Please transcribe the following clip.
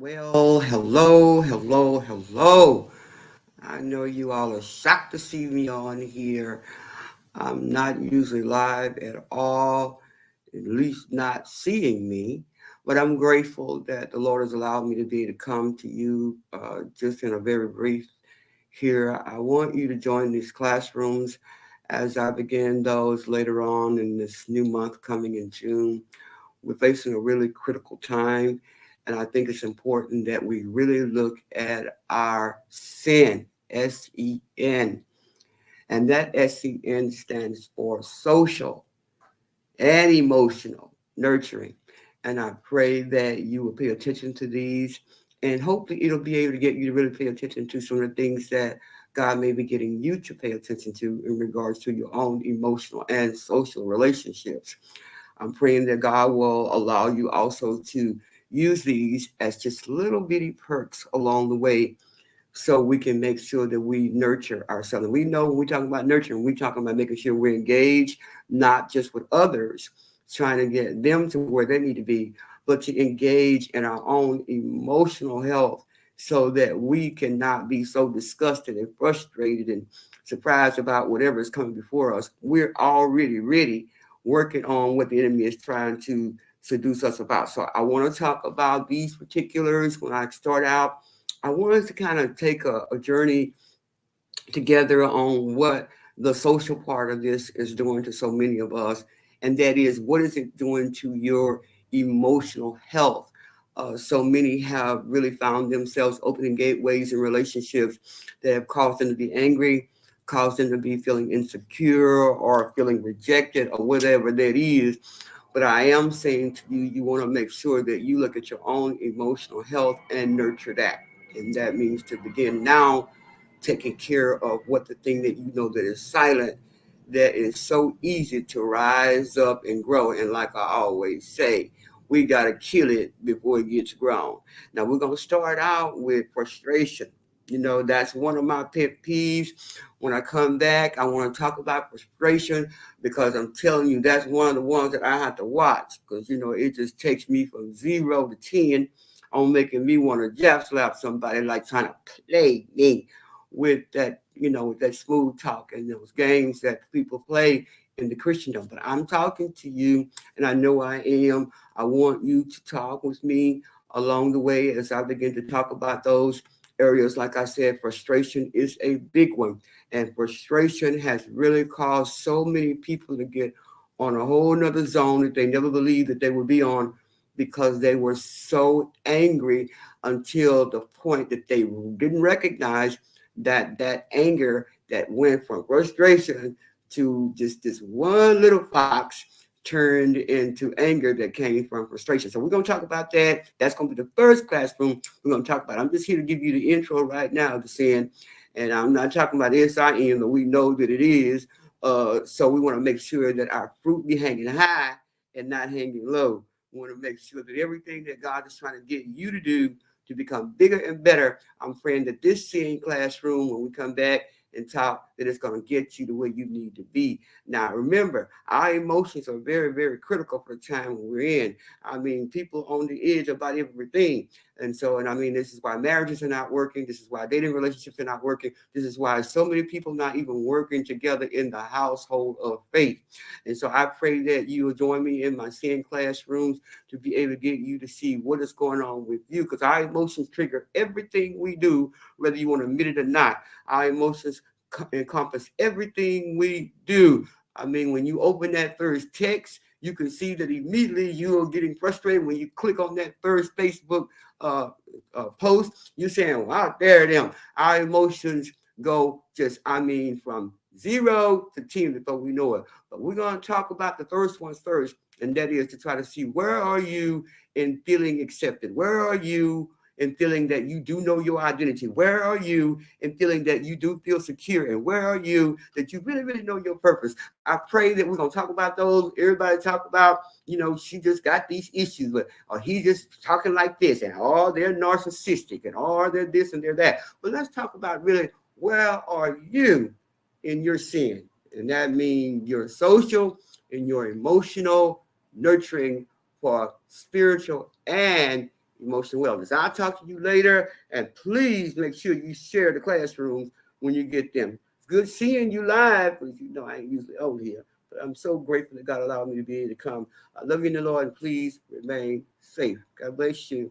Well, hello, hello, hello. I know you all are shocked to see me on here. I'm not usually live at all, at least not seeing me, but I'm grateful that the Lord has allowed me to be able to come to you just in a very brief here. I want you to join these classrooms as I begin those later on in this new month coming in June. We're facing a really critical time, and I think it's important that we really look at our sin, S-E-N, and that S-E-N stands for social and emotional nurturing. And I pray that you will pay attention to these, and hopefully it'll be able to get you to really pay attention to some of the things that God may be getting you to pay attention to in regards to your own emotional and social relationships. I'm praying that God will allow you also to use these as just little bitty perks along the way so we can make sure that we nurture ourselves. And we know when we talk about nurturing, we talking about making sure we're engaged, not just with others, trying to get them to where they need to be, but to engage in our own emotional health so that we cannot be so disgusted and frustrated and surprised about whatever is coming before us. We're already ready working on what the enemy is trying to seduce us about. So I want to talk about these particulars when I start out. I wanted to kind of take a journey together on what the social part of this is doing to so many of us, and that is what is it doing to your emotional health. So many have really found themselves opening gateways in relationships that have caused them to be angry, caused them to be feeling insecure or feeling rejected or whatever that is. But I am saying to you, you want to make sure that you look at your own emotional health and nurture that. And that means to begin now taking care of what the thing that you know that is silent, that is so easy to rise up and grow. And like I always say, we got to kill it before it gets grown. Now, we're going to start out with frustration. You know, that's one of my pet peeves. When I come back, I want to talk about frustration because I'm telling you, that's one of the ones that I have to watch because, you know, it just takes me from 0 to 10 on making me want to jab slap somebody like trying to play me with that, you know, with that smooth talk and those games that people play in the Christendom. But I'm talking to you, and I know I am. I want you to talk with me along the way as I begin to talk about those areas. Like I said, frustration is a big one, and frustration has really caused so many people to get on a whole nother zone that they never believed that they would be on because they were so angry until the point that they didn't recognize that anger that went from frustration to just this one little fox turned into anger that came from frustration. So we're going to talk about that. That's going to be the first classroom we're going to talk about. I'm just here to give you the intro right now to sin. And I'm not talking about S.I.N, but we know that it is. So we want to make sure that our fruit be hanging high and not hanging low. We want to make sure that everything that God is trying to get you to do to become bigger and better. I'm praying that this seeing classroom, when we come back and talk, that it's going to get you to where you need to be. Now, remember, our emotions are very, very critical for the time we're in. I mean, people on the edge about everything. And so, and I mean, this is why marriages are not working. This is why dating relationships are not working. This is why so many people not even working together in the household of faith. And so I pray that you will join me in my seeing classrooms to be able to get you to see what is going on with you because our emotions trigger everything we do, whether you want to admit it or not. Our emotions encompass everything we do. I mean, when you open that first text, you can see that immediately you are getting frustrated when you click on that first Facebook uh, post. You're saying, wow, there them. Our emotions go just, I mean, from 0 to 10 before we know it. But we're going to talk about the first ones first, and that is to try to see where are you in feeling accepted? Where are you in feeling that you do know your identity? Where are you in feeling that you do feel secure? And where are you that you really, really know your purpose? I pray that we're going to talk about those. Everybody talk about, you know, she just got these issues, but or he just talking like this, and oh, they're narcissistic, and oh, they're this and they're that. But let's talk about really where are you in your sin? And that means your social and your emotional nurturing for spiritual and emotional wellness. I'll talk to you later, and please make sure you share the classrooms when you get them. Good seeing you live, because you know I ain't usually over here. But I'm so grateful that God allowed me to be able to come. I love you in the Lord, and please remain safe. God bless you.